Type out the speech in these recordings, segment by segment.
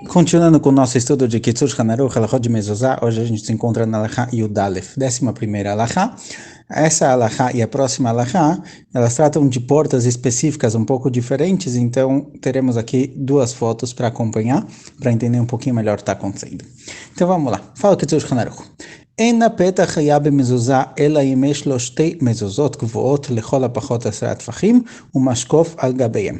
Continuando com o nosso estudo de Kitzur Hanaruch, Halachot de Mezuzah, hoje a gente se encontra na Halachá Yudalef, 11ª Halachá. Essa Halachá e a próxima Halachá, elas tratam de portas específicas um pouco diferentes, então teremos aqui duas fotos para acompanhar, para entender um pouquinho melhor o que está acontecendo. Então vamos lá, fala Kitzur Hanaruch. אין הפתח היה במזוזה, אלא אם יש לו שתי מזוזות גבוהות לכל הפחות 10 טפחים ומשקוף על גביהם.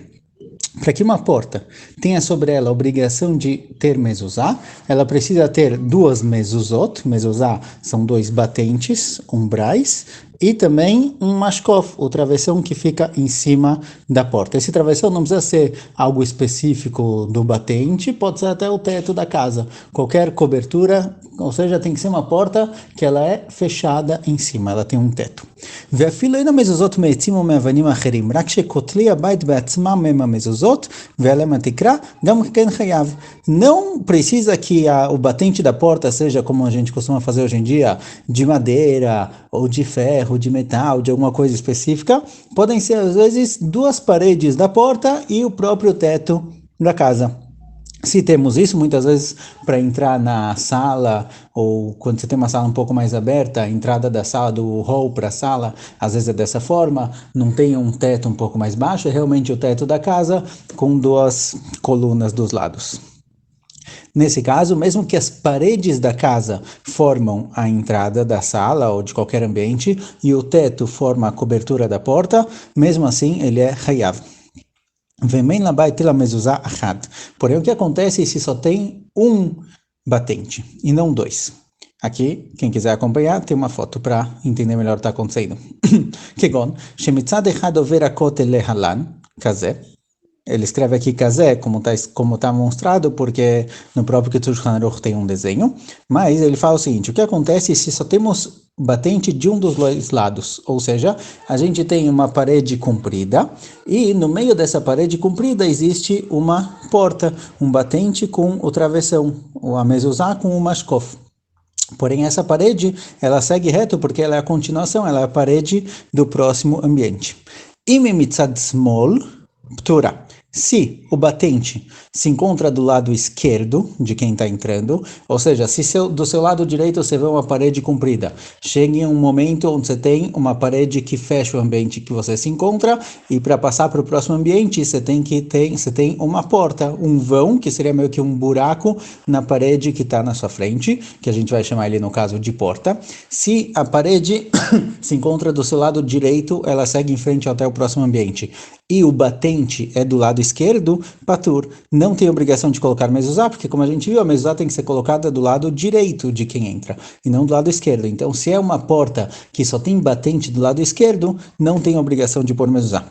Para que uma porta tenha sobre ela a obrigação de ter mezuzá, ela precisa ter duas mezuzot. Mezuzá são dois batentes, umbrais, e também um mashkof, o travessão que fica em cima da porta. Esse travessão não precisa ser algo específico do batente, pode ser até o teto da casa. Qualquer cobertura, ou seja, tem que ser uma porta que ela é fechada em cima, ela tem um teto. ואפילו אין המזוזות מעצים או מאבנים אחרים, רק שכותלי הבית בעצמם הם המזוזות, ועליהם התקרה, גם כן חייב. Não precisa que o batente da porta seja, como a gente costuma fazer hoje em dia, de madeira, ou de ferro, de metal, de alguma coisa específica. Podem ser, às vezes, duas paredes da porta e o próprio teto da casa. Se temos isso, muitas vezes, para entrar na sala, ou quando você tem uma sala um pouco mais aberta, a entrada da sala, do hall para a sala, às vezes é dessa forma, não tem um teto um pouco mais baixo, é realmente o teto da casa, com duas colunas dos lados. Nesse caso, mesmo que as paredes da casa formam a entrada da sala ou de qualquer ambiente, e o teto forma a cobertura da porta, mesmo assim ele é hayav. Porém, o que acontece se só tem um batente e não dois? Aqui, quem quiser acompanhar, tem uma foto para entender melhor o que está acontecendo. Kegon, shemitzad echad over hakotel lehalan, kazé. Ele escreve aqui kazé, como tá mostrado, porque no próprio Kitzur Hanaruch tem um desenho, mas ele fala o seguinte: o que acontece se só temos batente de um dos dois lados, ou seja, a gente tem uma parede comprida e no meio dessa parede comprida existe uma porta, um batente com o travessão, a mezuzá com o mashkof. Porém, essa parede, ela segue reto porque ela é a continuação, ela é a parede do próximo ambiente. Imemitzad smol ptura. Se o batente se encontra do lado esquerdo de quem está entrando, ou seja, se do seu lado direito você vê uma parede comprida, chega em um momento onde você tem uma parede que fecha o ambiente que você se encontra, e para passar para o próximo ambiente você tem uma porta, um vão, que seria meio que um buraco na parede que está na sua frente, que a gente vai chamar ele no caso de porta. Se a parede se encontra do seu lado direito, ela segue em frente até o próximo ambiente, e o batente é do lado esquerdo, patur, não tem obrigação de colocar mezuzá, porque como a gente viu, a mezuzá tem que ser colocada do lado direito de quem entra, e não do lado esquerdo. Então, se é uma porta que só tem batente do lado esquerdo, não tem obrigação de pôr mezuzá.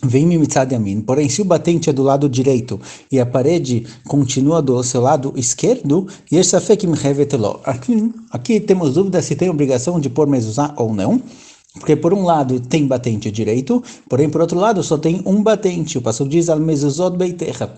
Vem mitzad yamin. Porém, se o batente é do lado direito e a parede continua do seu lado esquerdo, aqui temos dúvida se tem obrigação de pôr mezuzá ou não. Porque por um lado tem batente direito, porém por outro lado só tem um batente. O pastor diz al mezuzot beitecha.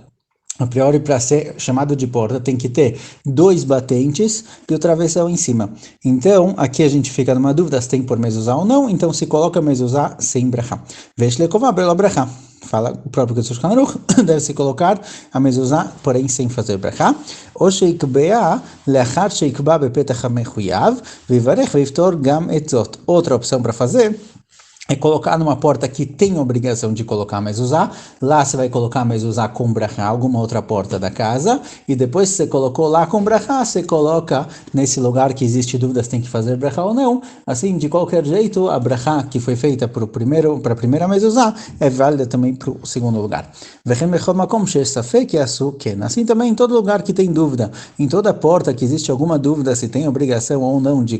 A priori, para ser chamado de porta, tem que ter dois batentes e o travessão em cima. Então, aqui a gente fica numa dúvida se tem por mezuzá ou não, então se coloca mezuzá sem brachá. Vesh leková bela brachá. Fala o próprio Kitzur Hanaruch, deve-se colocar a mezuzá, porém sem fazer brachá. Ou sheikbea leachar sheikba bepetach hamechuyav vivarech viftor gam etzot. Outra opção para fazer é colocar numa porta que tem obrigação de colocar mezuzá. Lá você vai colocar mezuzá com brachá, alguma outra porta da casa, e depois que você colocou lá com brachá, você coloca nesse lugar que existe dúvida se tem que fazer brachá ou não. Assim, de qualquer jeito, a brachá que foi feita para a primeira mezuzá é válida também para o segundo lugar. Assim também, em todo lugar que tem dúvida, em toda porta que existe alguma dúvida se tem obrigação ou não de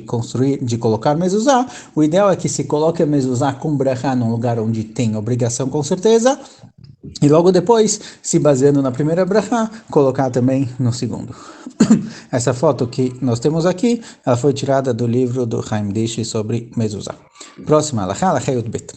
colocar mezuzá, o ideal é que se coloque a mezuzá com brachá num lugar onde tem obrigação com certeza, e logo depois, se baseando na primeira brachá, colocar também no segundo. Essa foto que nós temos aqui, ela foi tirada do livro do Chaim Dish sobre mezuzá. próxima alahá, alahá yudbet.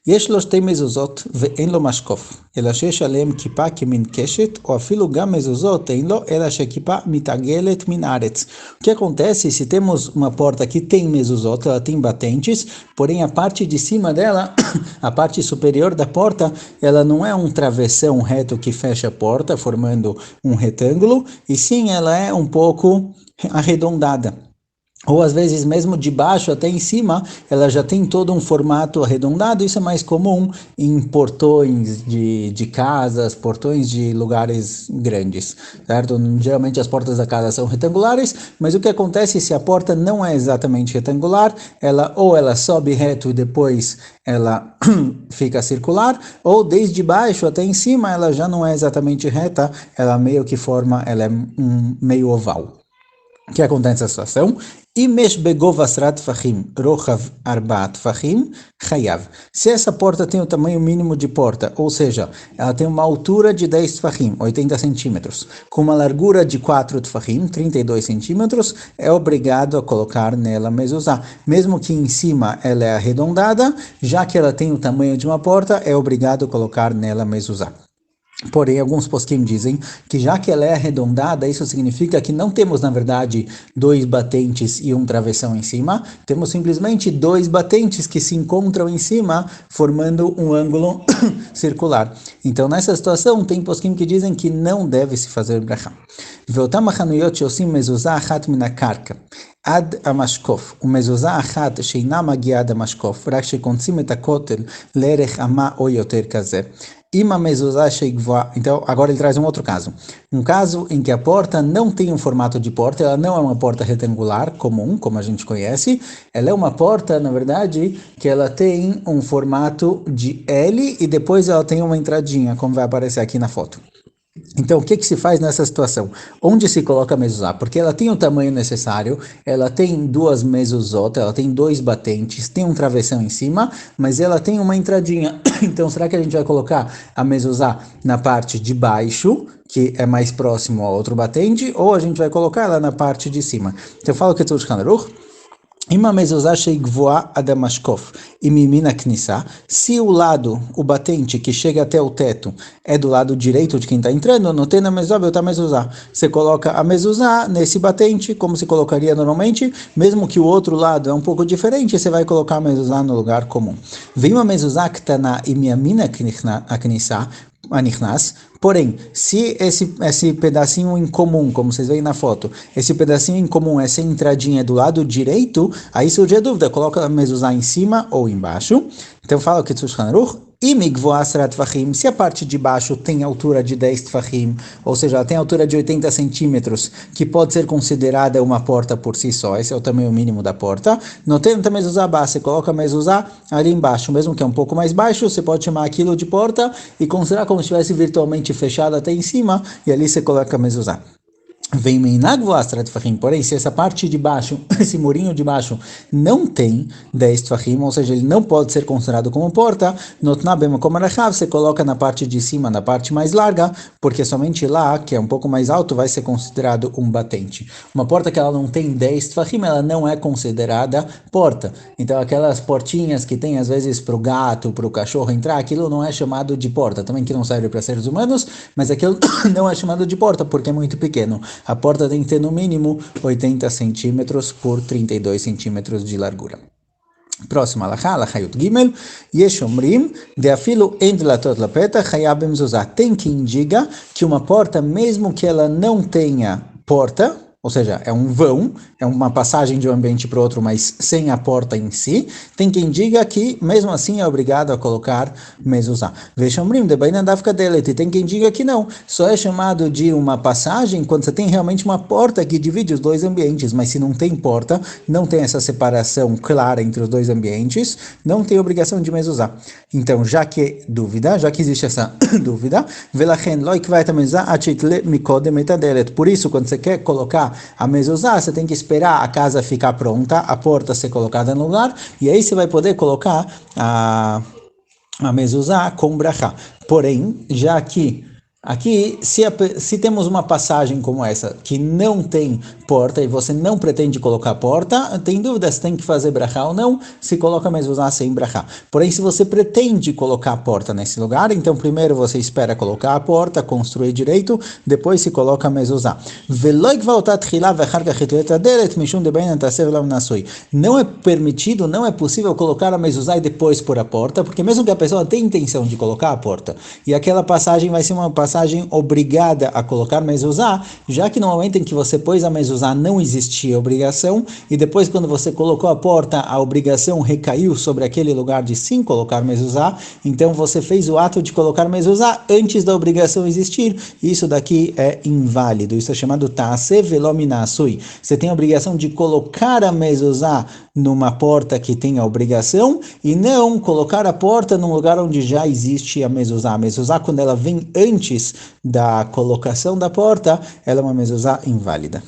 יש לו שתי מזוזות ואין לו משקוף, אלא שיש עליהם כיפה כמין קשת, או אפילו גם מזוזות אין לו, אלא שהכיפה מתעגלת מן הארץ. O que acontece se temos uma porta que tem mezuzot, ela tem batentes, porém a parte de cima dela, a parte superior da porta, ela não é um travessão reto que fecha a porta, formando um retângulo, e sim ela é um pouco arredondada. Ou às vezes mesmo de baixo até em cima, ela já tem todo um formato arredondado. Isso é mais comum em portões de casas, portões de lugares grandes, certo? Geralmente as portas da casa são retangulares, mas o que acontece se a porta não é exatamente retangular, ela sobe reto e depois ela fica circular, ou desde baixo até em cima ela já não é exatamente reta, ela meio que forma, ela é meio oval. O que acontece nessa situação? Imesh begov asrat tfachim, rochav arba tfachim, chayav. Se essa porta tem o tamanho mínimo de porta, ou seja, ela tem uma altura de 10 tfachim, 80 centímetros, com uma largura de 4 tfachim, 32 centímetros, é obrigado a colocar nela mezuzá. Mesmo que em cima ela é arredondada, já que ela tem o tamanho de uma porta, é obrigado a colocar nela mezuzá. Porém, alguns poskim dizem que já que ela é arredondada, isso significa que não temos, na verdade, 2 batentes e um travessão em cima, temos simplesmente 2 batentes que se encontram em cima, formando um ângulo circular. Então, nessa situação, tem poskim que dizem que não deve se fazer brachá. ואותם החנויות שעושים מזוזה אחת מן הקרקע עד המשקוף, ומזוזה אחת שאינה מגיעה עד המשקוף, רק שקונסים את הכותל לערך אמה או יותר כזה. Então, agora ele traz um outro caso. Um caso em que a porta não tem um formato de porta, ela não é uma porta retangular comum, como a gente conhece, ela é uma porta, na verdade, que ela tem um formato de L e depois ela tem uma entradinha, como vai aparecer aqui na foto. Então, o que se faz nessa situação? Onde se coloca a mezuzá? Porque ela tem o tamanho necessário, ela tem 2 mezuzot, ela tem 2 batentes, tem um travessão em cima, mas ela tem uma entradinha. Então, será que a gente vai colocar a mezuzá na parte de baixo, que é mais próximo ao outro batente, ou a gente vai colocar ela na parte de cima? Então, eu falo que é tudo אם המזוזה שהיא גבוהה עד המשקוף, e ממין הכניסה, se o lado, o batente que chega até o teto, é do lado direito de quem está entrando, não tem na mezuzá, botar mezuzá. Você coloca a mezuzá nesse batente, como se colocaria normalmente, mesmo que o outro lado é um pouco diferente, você vai colocar a mezuzá no lugar comum. Vem uma mezuzá que está na imiamina הכניסה, Anichnas. Porém, se esse pedacinho em comum, como vocês veem na foto, esse pedacinho em comum, essa entradinha é do lado direito, aí surge a dúvida, coloca a mezuzá em cima ou embaixo. Então fala o que se a parte de baixo tem altura de 10 tfachim, ou seja, ela tem altura de 80 centímetros, que pode ser considerada uma porta por si só, esse é o tamanho mínimo da porta, não tem a mezuzá base, você coloca a mezuzá ali embaixo, mesmo que é um pouco mais baixo, você pode chamar aquilo de porta e considerar como se estivesse virtualmente fechado até em cima, e ali você coloca a mezuzá. Vem porém, se essa parte de baixo, esse murinho de baixo, não tem 10 tfachim, ou seja, ele não pode ser considerado como porta, você coloca na parte de cima, na parte mais larga, porque somente lá, que é um pouco mais alto, vai ser considerado um batente. Uma porta que ela não tem 10 tfachim, ela não é considerada porta. Então, aquelas portinhas que tem, às vezes, para o gato, para o cachorro entrar, aquilo não é chamado de porta. Também que não serve para seres humanos, mas aquilo não é chamado de porta, porque é muito pequeno. A porta tem que ter no mínimo 80 centímetros por 32 centímetros de largura. Próxima alahá, alahá yud gimel, yesh omrim, de afilo en dlatot lapeta, chayab mezuzá. Tem quem diga que uma porta, mesmo que ela não tenha porta, ou seja, é um vão, é uma passagem de um ambiente para o outro, mas sem a porta em si, tem quem diga que, mesmo assim, é obrigado a colocar mezuzá. Vexamrim, de baina dafka delet, tem quem diga que não, só é chamado de uma passagem quando você tem realmente uma porta que divide os 2 ambientes, mas se não tem porta, não tem essa separação clara entre os 2 ambientes, não tem obrigação de mezuzá. Então, já que existe essa dúvida, velachen loik vai tamezá achitle mikodem etadelet. Por isso, quando você quer colocar a mezuzá, você tem que esperar a casa ficar pronta, a porta ser colocada no lugar, e aí você vai poder colocar a mezuzá com brachá. Porém, já que Aqui, se temos uma passagem como essa, que não tem porta e você não pretende colocar porta, tem dúvida se tem que fazer brachá ou não, se coloca mezuzá sem brachá. Porém, se você pretende colocar a porta nesse lugar, então primeiro você espera colocar a porta, construir direito, depois se coloca a mezuzá. Não é permitido, não é possível colocar a mezuzá e depois pôr a porta, porque mesmo que a pessoa tenha intenção de colocar a porta, e aquela passagem vai ser uma passagem obrigada a colocar mezuzá, já que no momento em que você pôs a mezuzá não existia obrigação, e depois quando você colocou a porta, a obrigação recaiu sobre aquele lugar de sim colocar mezuzá, então você fez o ato de colocar mezuzá antes da obrigação existir, isso daqui é inválido, isso é chamado ta'aseh velo min ha'asui. Você tem a obrigação de colocar a mezuzá numa porta que tem a obrigação, e não colocar a porta num lugar onde já existe a mezuzá. A mezuzá, quando ela vem antes da colocação da porta, ela é uma mezuzá inválida.